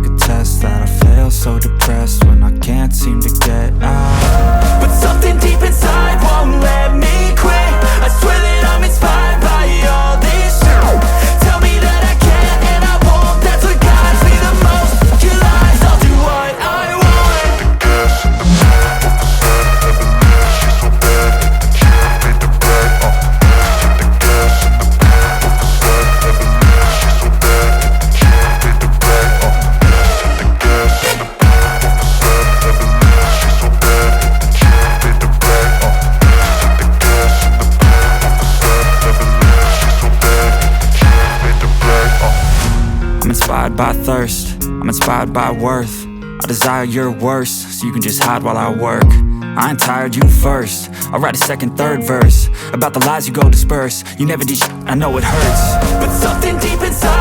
could attest that I feel so depressed when I can't seem to get out. But something deep inside won't let me quit. I swear that I'm inspired by all this shit. Tell me that I can and I won't. That's what guides me the most. Your lies, I'll do what I want. The gas in the back of the sun, never leave, she's so bad. She made the brag, the gas in the back of the sun, never leave, she's so bad. She made the brag, the gas in the back of the sun, never leave, she's so bad. She made the brag, the gas in the back of the sun, never leave, she's so bad. She made the brag, I'm inspired by thirst, I'm inspired by worth. I desire your worst, so you can just hide while I work. I ain't tired, you first. I'll write a second, third verse about the lies you go disperse. You never did shit, I know it hurts. But something deep inside